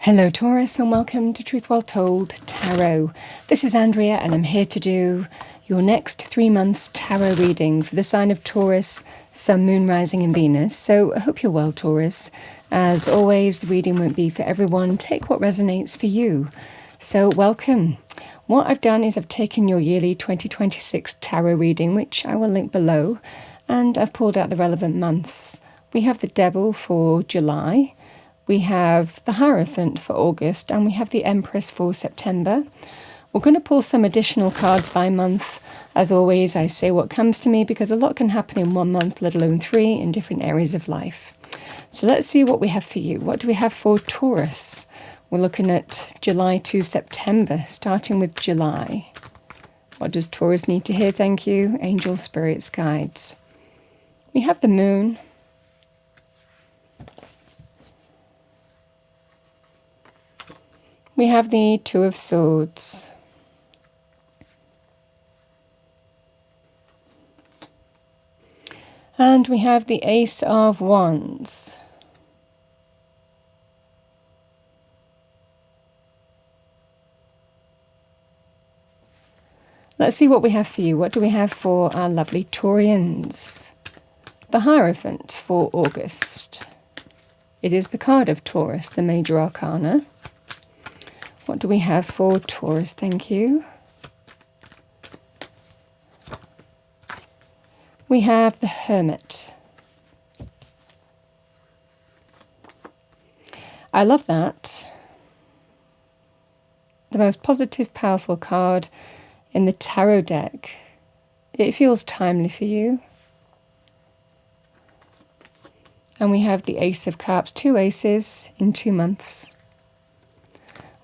Hello Taurus and welcome to Truth Well Told Tarot. This is Andrea and I'm here to do your next 3 months tarot reading for the sign of Taurus, Sun, Moon, Rising and Venus. So I hope you're well, Taurus. As always, the reading won't be for everyone. Take what resonates for you. So welcome. What I've done is I've taken your yearly 2026 tarot reading, which I will link below, and I've pulled out the relevant months. We have the Devil for July. We have the Hierophant for August, and we have the Empress for September. We're going to pull some additional cards by month. As always, I say what comes to me because a lot can happen in 1 month, let alone 3 in different areas of life. So let's see what we have for you. What do we have for Taurus? We're looking at July to September, starting with July. What does Taurus need to hear? Thank you. Angels, spirits, guides. We have the Moon. We have the Two of Swords. And we have the Ace of Wands. Let's see what we have for you. What do we have for our lovely Taurians? The Hierophant for August. It is the card of Taurus, the major arcana. What do we have for Taurus? Thank you. We have the Hermit. I love that. The most positive, powerful card in the tarot deck. It feels timely for you. And we have the Ace of Cups, 2 aces in 2 months.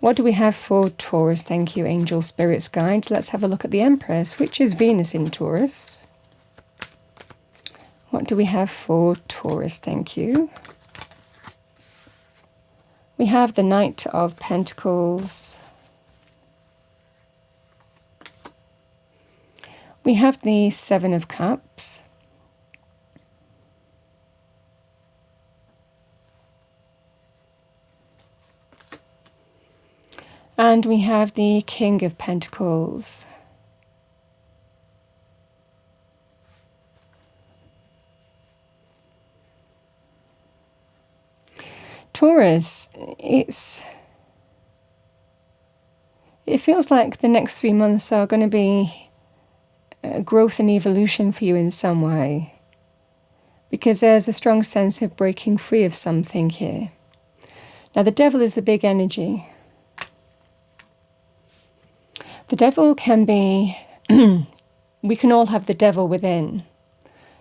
What do we have for Taurus? Thank you, angel, spirits, guides. Let's have a look at the Empress, which is Venus in Taurus. What do we have for Taurus? Thank you. We have the Knight of Pentacles. We have the Seven of Cups. And we have the King of Pentacles. Taurus, it feels like the next 3 months are going to be growth and evolution for you in some way. Because there's a strong sense of breaking free of something here. Now the Devil is a big energy. The Devil can be, we can all have the Devil within.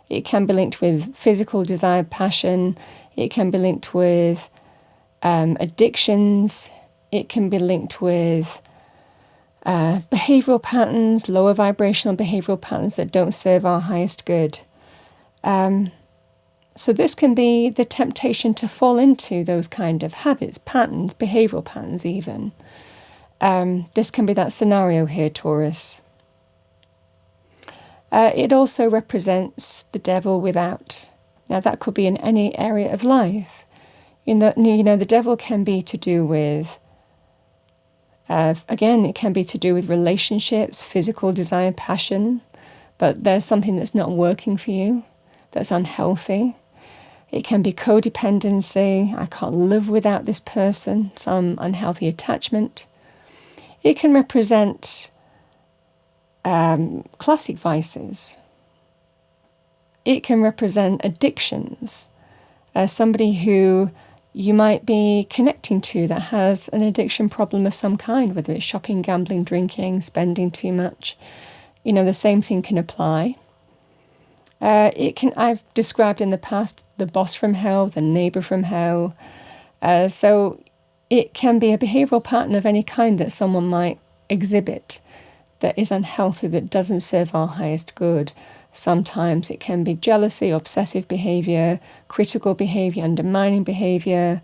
It can be linked with physical desire, passion. It can be linked with addictions. It can be linked with behavioral patterns, lower vibrational behavioral patterns that don't serve our highest good. So this can be the temptation to fall into those kind of habits, patterns, behavioral patterns even. This can be that scenario here, Taurus. It also represents the Devil without. Now that could be in any area of life. The Devil can be to do with, again, it can be to do with relationships, physical desire, passion, but there's something that's not working for you, that's unhealthy. It can be codependency. I can't live without this person, some unhealthy attachment. It can represent classic vices. It can represent addictions. Somebody who you might be connecting to that has an addiction problem of some kind, whether it's shopping, gambling, drinking, spending too much. The same thing can apply. I've described in the past the boss from hell, the neighbor from hell. So it can be a behavioral pattern of any kind that someone might exhibit that is unhealthy, that doesn't serve our highest good. Sometimes it can be jealousy, obsessive behavior, critical behavior, undermining behavior,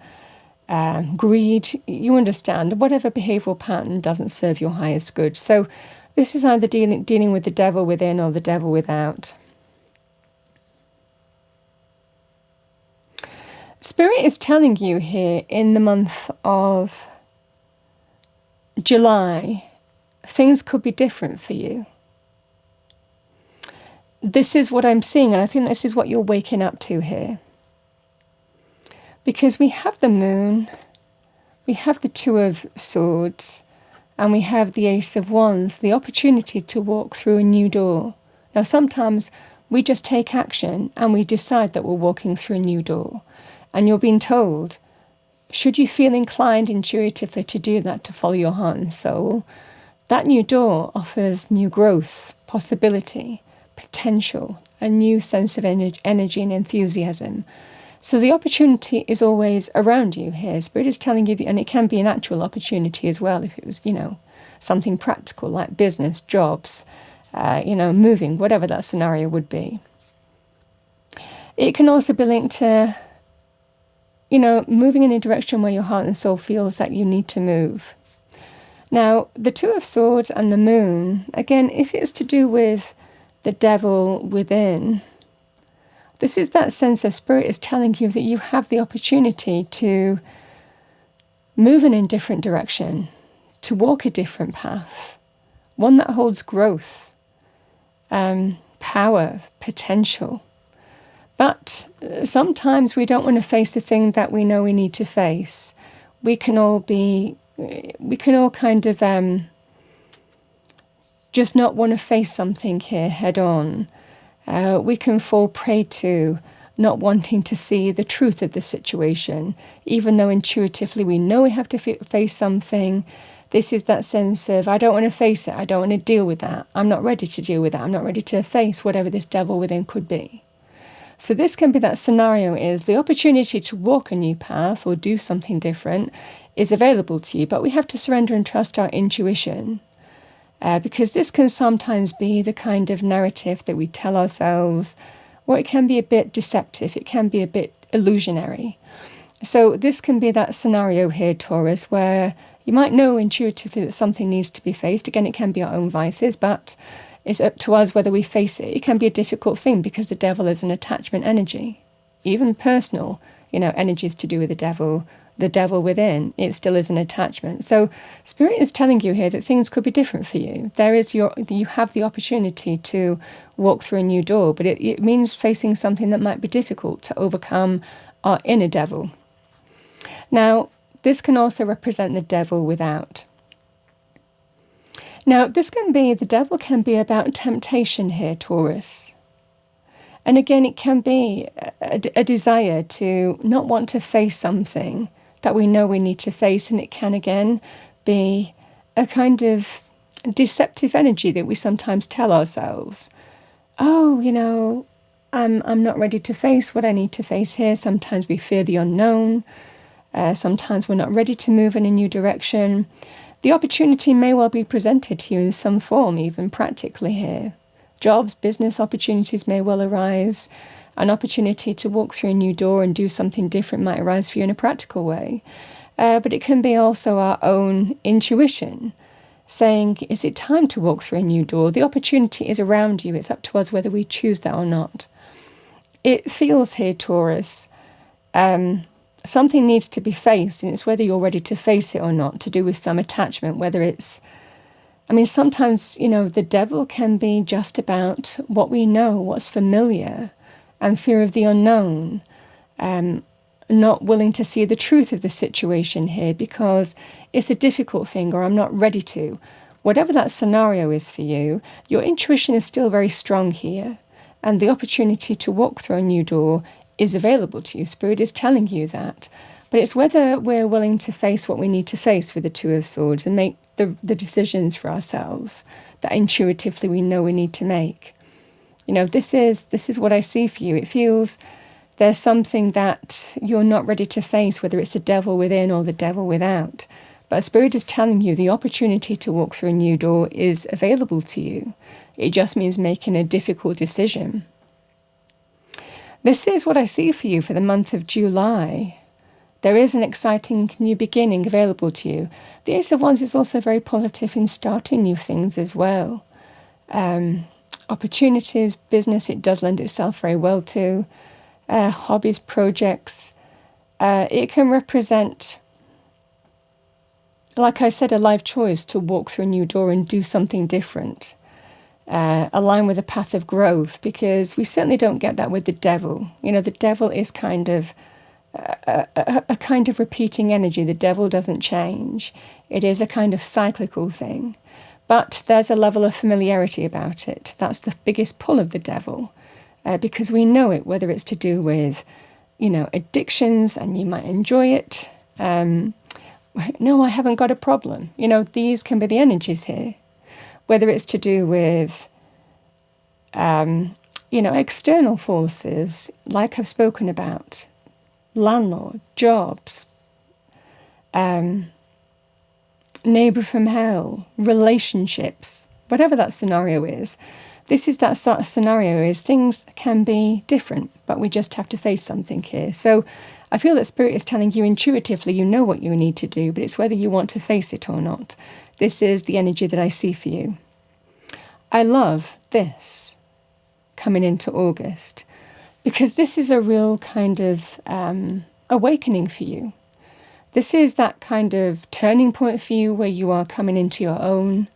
greed. You understand, whatever behavioral pattern doesn't serve your highest good. So this is either dealing with the Devil within or the Devil without. Spirit is telling you here in the month of July, things could be different for you. This is what I'm seeing, and I think this is what you're waking up to here. Because we have the moon, we have the Two of Swords, and we have the Ace of Wands, the opportunity to walk through a new door. Now, sometimes we just take action and we decide that we're walking through a new door. And you're being told, should you feel inclined intuitively to do that, to follow your heart and soul, that new door offers new growth, possibility, potential, a new sense of energy and enthusiasm. So the opportunity is always around you here. Spirit is telling you, and it can be an actual opportunity as well if it was, something practical like business, jobs, moving, whatever that scenario would be. It can also be linked to, moving in a direction where your heart and soul feels that you need to move. Now, the Two of Swords and the moon, again, if it's to do with the devil within, this is that sense of Spirit is telling you that you have the opportunity to move in a different direction, to walk a different path, one that holds growth, power, potential. But sometimes we don't want to face the thing that we know we need to face. We can all kind of just not want to face something here head on. We can fall prey to not wanting to see the truth of the situation, even though intuitively we know we have to face something. This is that sense of, I don't want to face it, I don't want to deal with that, I'm not ready to deal with that, I'm not ready to face whatever this devil within could be. So this can be that scenario is the opportunity to walk a new path or do something different is available to you, but we have to surrender and trust our intuition. Because this can sometimes be the kind of narrative that we tell ourselves, or it can be a bit deceptive, it can be a bit illusionary. So this can be that scenario here, Taurus, where you might know intuitively that something needs to be faced. Again, it can be our own vices, but it's up to us whether we face it. It can be a difficult thing because the devil is an attachment energy, even personal, energies to do with the devil within, it still is an attachment. So Spirit is telling you here that things could be different for you. You have the opportunity to walk through a new door, but it means facing something that might be difficult to overcome our inner devil. Now, this can also represent the devil without. Now, the devil can be about temptation here, Taurus. And again, it can be a desire to not want to face something that we know we need to face, and it can again be a kind of deceptive energy that we sometimes tell ourselves, I'm not ready to face what I need to face here. Sometimes we fear the unknown. Sometimes we're not ready to move in a new direction. The opportunity may well be presented to you in some form, even practically here. Jobs, business opportunities may well arise. An opportunity to walk through a new door and do something different might arise for you in a practical way. But it can be also our own intuition saying, is it time to walk through a new door? The opportunity is around you. It's up to us whether we choose that or not. It feels here, Taurus, something needs to be faced, and it's whether you're ready to face it or not, to do with some attachment, whether it's, sometimes, the devil can be just about what we know, what's familiar, and fear of the unknown, not willing to see the truth of the situation here because it's a difficult thing or I'm not ready to. Whatever that scenario is for you, your intuition is still very strong here, and the opportunity to walk through a new door is available to you. Spirit is telling you that. But it's whether we're willing to face what we need to face with the Two of Swords and make the decisions for ourselves that intuitively we know we need to make. This is what I see for you. It feels there's something that you're not ready to face, whether it's the devil within or the devil without. But Spirit is telling you the opportunity to walk through a new door is available to you. It just means making a difficult decision. This is what I see for you for the month of July. There is an exciting new beginning available to you. The Ace of Wands is also very positive in starting new things as well. Opportunities, business, it does lend itself very well to. Hobbies, projects. It can represent like I said, a life choice to walk through a new door and do something different. Align with a path of growth, because we certainly don't get that with the devil. You know, the devil is kind of a kind of repeating energy. The devil doesn't change. It is a kind of cyclical thing. But there's a level of familiarity about it. That's the biggest pull of the devil, because we know it, whether it's to do with, addictions, and you might enjoy it. No, I haven't got a problem. These can be the energies here. Whether it's to do with, external forces, like I've spoken about, landlord, jobs, neighbour from hell, relationships, whatever that scenario is. This is that sort of scenario, is things can be different, but we just have to face something here. So I feel that Spirit is telling you intuitively, you know what you need to do, but it's whether you want to face it or not. This is the energy that I see for you. I love this coming into August, because this is a real kind of awakening for you. This is that kind of turning point for you where you are coming into your own.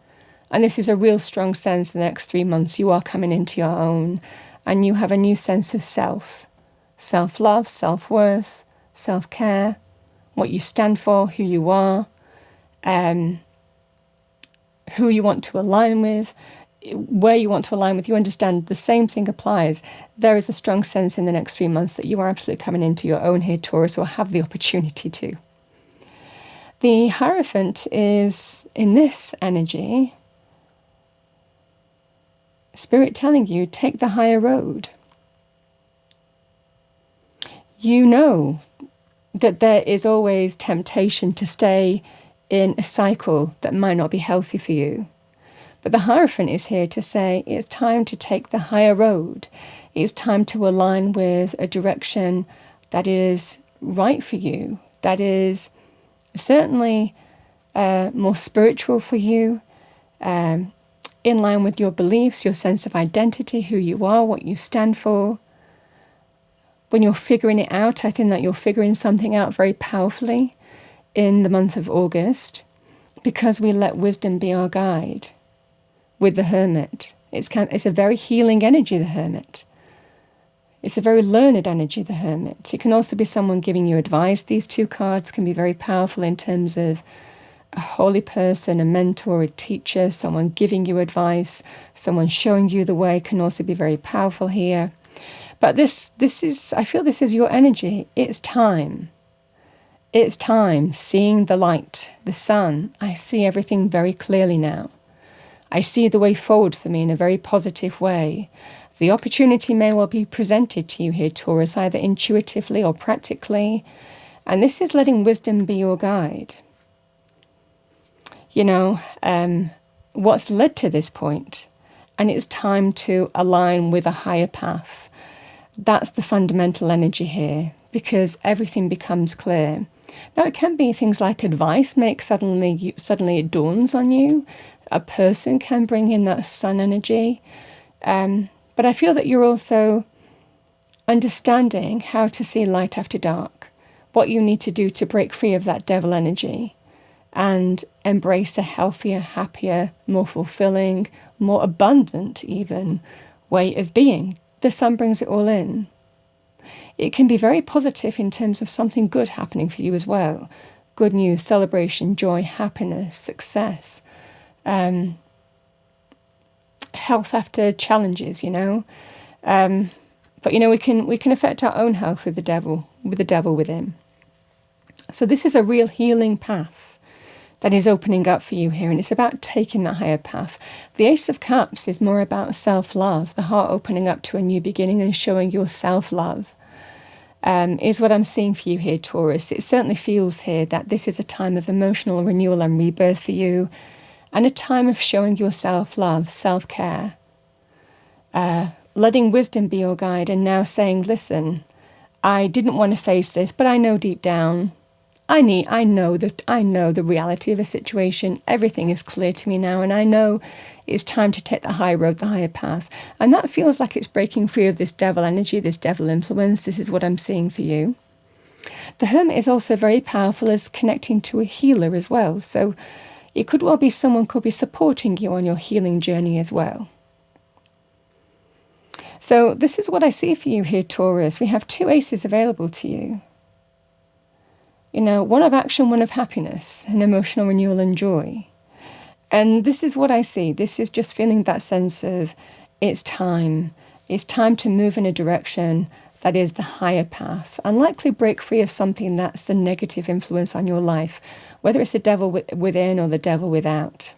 And this is a real strong sense the next 3 months. You are coming into your own, and you have a new sense of self. Self-love, self-worth, self-care, what you stand for, who you are, who you want to align with, where you want to align with. You understand the same thing applies. There is a strong sense in the next 3 months that you are absolutely coming into your own here, Taurus, or have the opportunity to. The Hierophant is in this energy, Spirit telling you, take the higher road. You know that there is always temptation to stay in a cycle that might not be healthy for you. But the Hierophant is here to say it's time to take the higher road. It's time to align with a direction that is right for you, that is certainly more spiritual for you, in line with your beliefs, your sense of identity, who you are, what you stand for. When you're figuring it out, I think that you're figuring something out very powerfully in the month of August, because we let wisdom be our guide. With the Hermit, it's a very healing energy, the Hermit. It's a very learned energy, the Hermit. It can also be someone giving you advice. These two cards can be very powerful in terms of a holy person, a mentor, a teacher, someone giving you advice, someone showing you the way can also be very powerful here. But this is, I feel this is your energy. It's time. It's time, seeing the light, the sun. I see everything very clearly now. I see the way forward for me in a very positive way. The opportunity may well be presented to you here, Taurus, either intuitively or practically. And this is letting wisdom be your guide. What's led to this point, and it's time to align with a higher path. That's the fundamental energy here, because everything becomes clear. Now, it can be things like advice suddenly it dawns on you. A person can bring in that sun energy. But I feel that you're also understanding how to see light after dark, what you need to do to break free of that devil energy and embrace a healthier, happier, more fulfilling, more abundant even way of being. The sun brings it all in. It can be very positive in terms of something good happening for you as well. Good news, celebration, joy, happiness, success, health after challenges, But we can affect our own health with the devil within. So this is a real healing path that is opening up for you here, and it's about taking that higher path. The Ace of Cups is more about self-love, the heart opening up to a new beginning and showing your self-love. Is what I'm seeing for you here, Taurus. It certainly feels here that this is a time of emotional renewal and rebirth for you, and a time of showing your self-love, self-care, letting wisdom be your guide, and now saying, listen, I didn't want to face this, but I know deep down, I know the reality of a situation. Everything is clear to me now, and I know it's time to take the high road, the higher path. And that feels like it's breaking free of this devil energy, this devil influence. This is what I'm seeing for you. The Hermit is also very powerful as connecting to a healer as well. So it could well be someone could be supporting you on your healing journey as well. So this is what I see for you here, Taurus. We have 2 aces available to you. One of action, one of happiness, and emotional renewal and joy. And this is what I see. This is just feeling that sense of it's time. It's time to move in a direction that is the higher path and likely break free of something that's a negative influence on your life, whether it's the devil within or the devil without.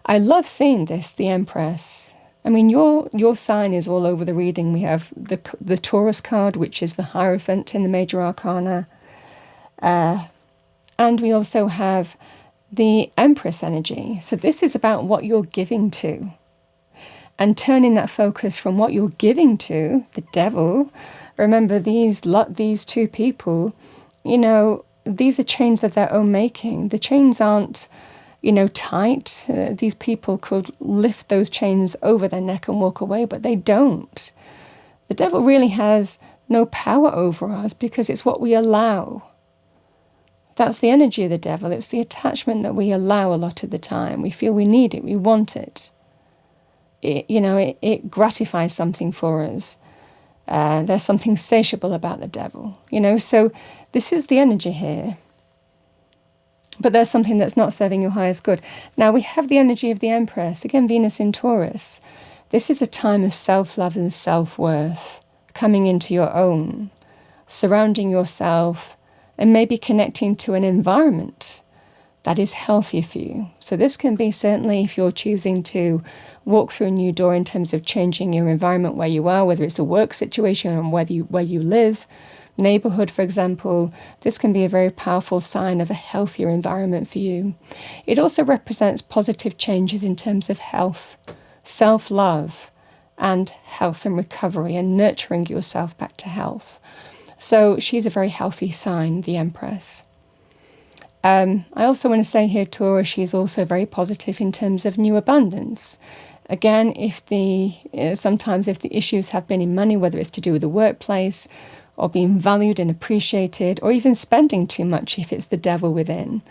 I love seeing this, the Empress. I mean, your sign is all over the reading. We have the Taurus card, which is the Hierophant in the Major Arcana. And we also have the Empress energy. So this is about what you're giving to. And turning that focus from what you're giving to, the devil. Remember, these 2 people, these are chains of their own making. The chains aren't tight. These people could lift those chains over their neck and walk away, but they don't. The devil really has no power over us because it's what we allow. That's the energy of the devil. It's the attachment that we allow a lot of the time. We feel we need it. We want it. It gratifies something for us. There's something satiable about the devil. So this is the energy here. But there's something that's not serving your highest good. Now we have the energy of the Empress, again Venus in Taurus. This is a time of self-love and self-worth, coming into your own, surrounding yourself, and maybe connecting to an environment that is healthy for you. So this can be certainly if you're choosing to walk through a new door in terms of changing your environment where you are, whether it's a work situation or where you live, neighborhood, for example. This can be a very powerful sign of a healthier environment for you. It also represents positive changes in terms of health, self-love, and health and recovery, and nurturing yourself back to health. So she's a very healthy sign, the Empress. I also want to say here, Taurus, she's also very positive in terms of new abundance. Again, sometimes if the issues have been in money, whether it's to do with the workplace, or being valued and appreciated, or even spending too much if it's the devil within.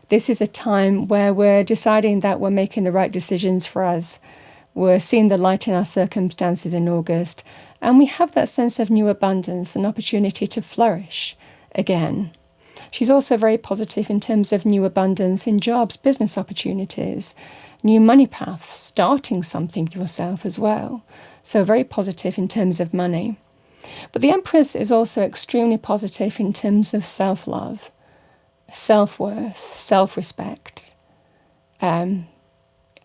This is a time where we're deciding that we're making the right decisions for us. We're seeing the light in our circumstances in August, and we have that sense of new abundance, an opportunity to flourish again. She's also very positive in terms of new abundance in jobs, business opportunities, new money paths, starting something yourself as well. So very positive in terms of money. But the Empress is also extremely positive in terms of self-love, self-worth, self-respect. And,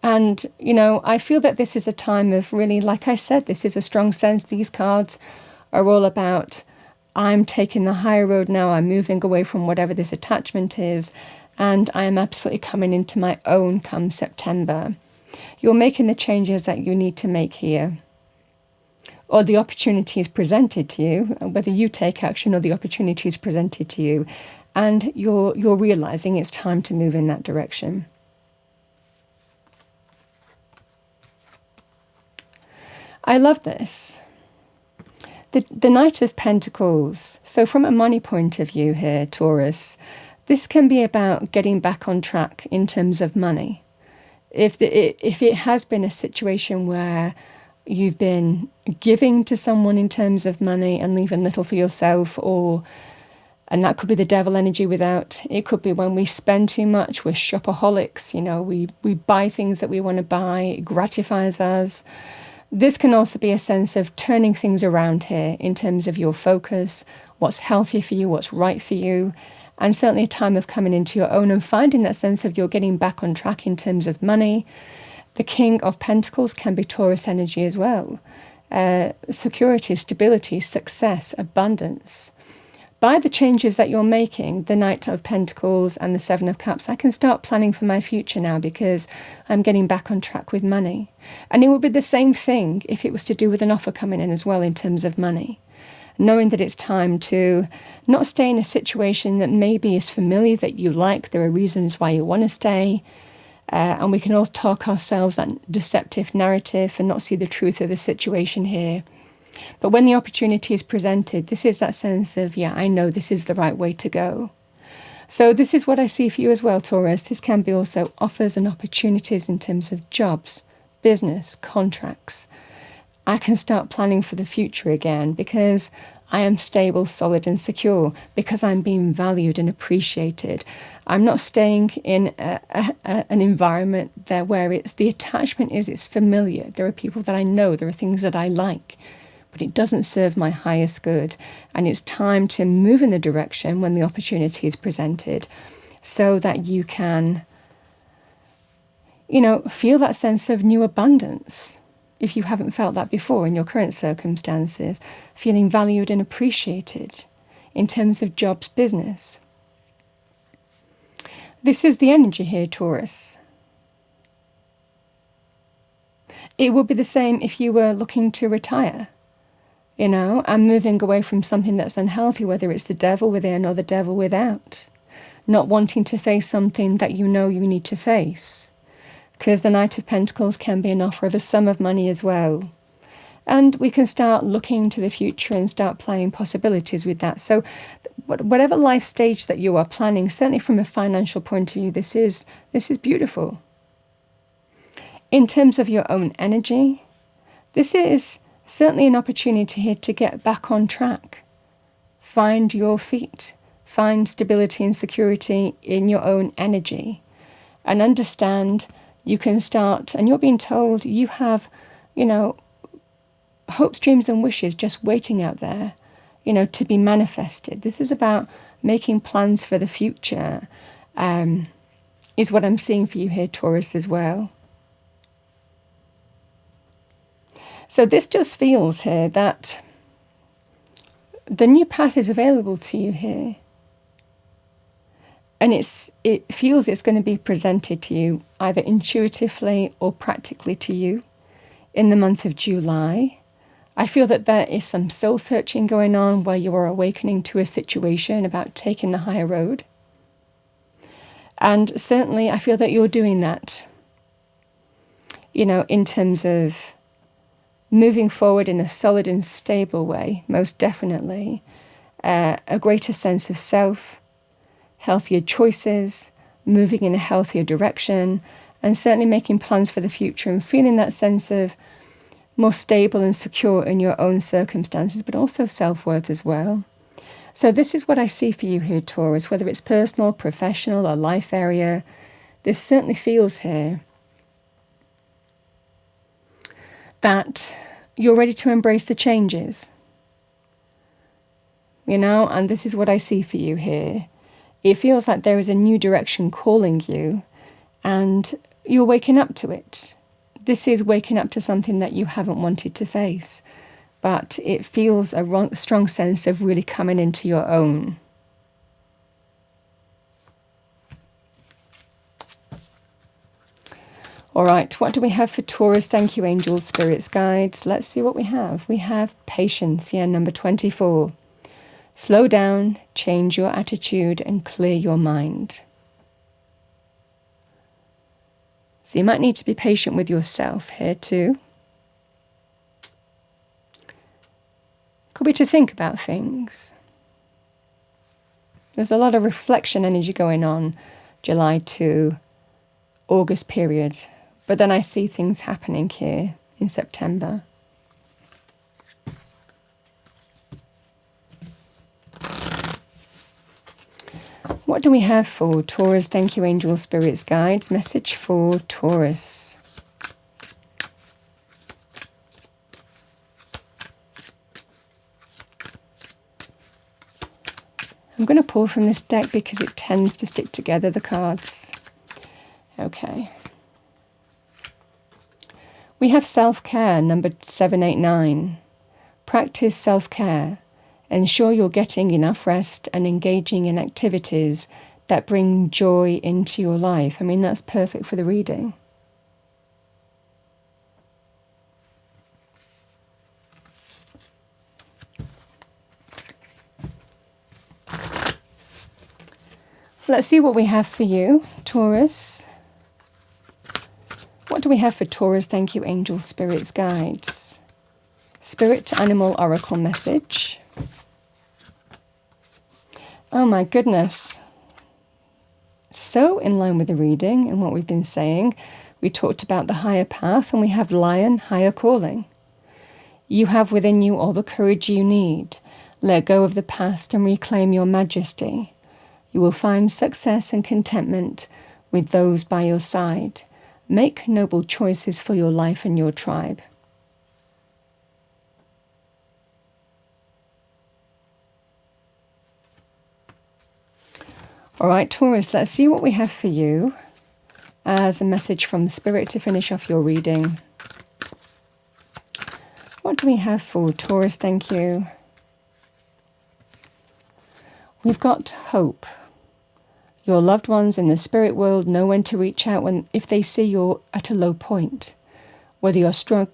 I feel that this is a time of really, like I said, this is a strong sense. These cards are all about, I'm taking the higher road now. I'm moving away from whatever this attachment is. And I am absolutely coming into my own come September. You're making the changes that you need to make here. Or the opportunity is presented to you, whether you take action or the opportunity is presented to you, and you're realizing it's time to move in that direction. I love this. The Knight of Pentacles. So from a money point of view here, Taurus, this can be about getting back on track in terms of money. If it has been a situation where you've been giving to someone in terms of money and leaving little for yourself, and that could be the devil energy without. It could be when we spend too much, we're shopaholics, we buy things that we want to buy, it gratifies us. This can also be a sense of turning things around here in terms of your focus, what's healthy for you, what's right for you, and certainly a time of coming into your own and finding that sense of you're getting back on track in terms of money. The King of Pentacles can be Taurus energy as well. Security, stability, success, abundance. By the changes that you're making, the Knight of Pentacles and the Seven of Cups, I can start planning for my future now because I'm getting back on track with money. And it would be the same thing if it was to do with an offer coming in as well in terms of money. Knowing that it's time to not stay in a situation that maybe is familiar, that you like, there are reasons why you want to stay, and we can all talk ourselves that deceptive narrative and not see the truth of the situation here. But when the opportunity is presented, this is that sense of, yeah, I know this is the right way to go. So this is what I see for you as well, Taurus. This can be also offers and opportunities in terms of jobs, business, contracts. I can start planning for the future again because I am stable, solid and secure, because I'm being valued and appreciated. I'm not staying in an environment there where the attachment is it's familiar. There are people that I know, there are things that I like, but it doesn't serve my highest good. And it's time to move in the direction when the opportunity is presented so that you can, feel that sense of new abundance. If you haven't felt that before in your current circumstances, feeling valued and appreciated in terms of jobs, business. This is the energy here, Taurus. It would be the same if you were looking to retire, and moving away from something that's unhealthy, whether it's the devil within or the devil without. Not wanting to face something that you know you need to face. Because the Knight of Pentacles can be an offer of a sum of money as well. And we can start looking to the future and start playing possibilities with that. So whatever life stage that you are planning, certainly from a financial point of view, this is beautiful. In terms of your own energy, this is certainly an opportunity here to get back on track. Find your feet. Find stability and security in your own energy. And understand you can start, and you're being told you have, hopes, dreams and wishes just waiting out there, to be manifested. This is about making plans for the future, is what I'm seeing for you here, Taurus, as well. So this just feels here that the new path is available to you here. And it feels it's going to be presented to you either intuitively or practically to you in the month of July. I feel that there is some soul searching going on where you are awakening to a situation about taking the higher road. And certainly I feel that you're doing that, in terms of moving forward in a solid and stable way, most definitely. A greater sense of self, healthier choices, moving in a healthier direction, and certainly making plans for the future and feeling that sense of more stable and secure in your own circumstances, but also self-worth as well. So this is what I see for you here, Taurus, whether it's personal, professional, or life area. This certainly feels here that you're ready to embrace the changes. And this is what I see for you here. It feels like there is a new direction calling you, and you're waking up to it. This is waking up to something that you haven't wanted to face, but it feels a strong sense of really coming into your own. All right, what do we have for Taurus? Thank you, angels, spirits, guides. Let's see what we have. We have patience, number 24. Slow down, change your attitude, and clear your mind. So you might need to be patient with yourself here too. Could be to think about things. There's a lot of reflection energy going on, July to August period. But then I see things happening here in September. What do we have for Taurus? Thank you, angels, spirits, guides. Message for Taurus. I'm going to pull from this deck because it tends to stick together, the cards. Okay. We have self-care, number 789. Practice self-care. Ensure you're getting enough rest and engaging in activities that bring joy into your life. I mean, that's perfect for the reading. Let's see what we have for you, Taurus. What do we have for Taurus? Thank you, angels, spirits, guides. Spirit Animal Oracle message. Oh my goodness. So in line with the reading and what we've been saying, we talked about the higher path, and we have Lion, higher calling. You have within you all the courage you need. Let go of the past and reclaim your majesty. You will find success and contentment with those by your side. Make noble choices for your life and your tribe. All right, Taurus, let's see what we have for you as a message from Spirit to finish off your reading. What do we have for Taurus? Thank you. We've got hope. Your loved ones in the spirit world know when to reach out if they see you're at a low point. Sorry,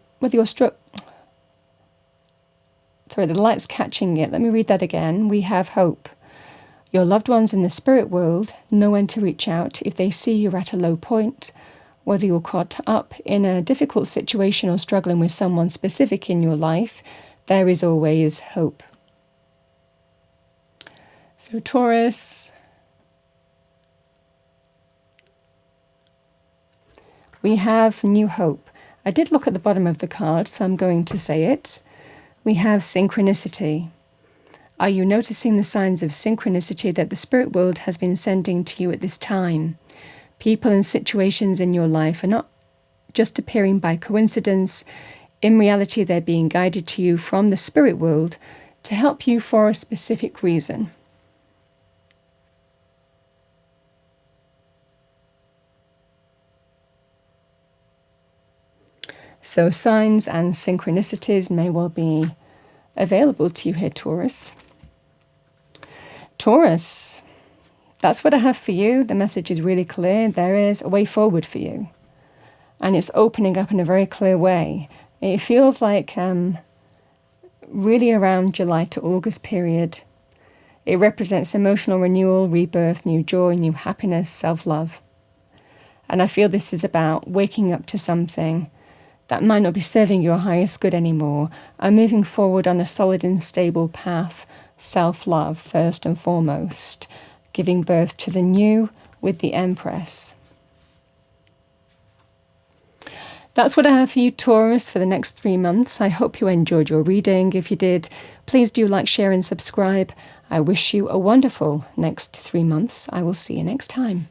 the light's catching it. Let me read that again. We have hope. Your loved ones in the spirit world know when to reach out if they see you're at a low point. Whether you're caught up in a difficult situation or struggling with someone specific in your life, there is always hope. So Taurus, we have new hope. I did look at the bottom of the card, so I'm going to say it. We have synchronicity. Are you noticing the signs of synchronicity that the spirit world has been sending to you at this time? People and situations in your life are not just appearing by coincidence. In reality, they're being guided to you from the spirit world to help you for a specific reason. So signs and synchronicities may well be available to you here, Taurus. Taurus, that's what I have for you. The message is really clear. There is a way forward for you. And it's opening up in a very clear way. It feels like really around July to August period. It represents emotional renewal, rebirth, new joy, new happiness, self-love. And I feel this is about waking up to something that might not be serving your highest good anymore and moving forward on a solid and stable path, self-love first and foremost, giving birth to the new with the Empress. That's what I have for you, Taurus, for the next 3 months. I hope you enjoyed your reading. If you did, please do like, share and subscribe. I wish you a wonderful next 3 months. I will see you next time.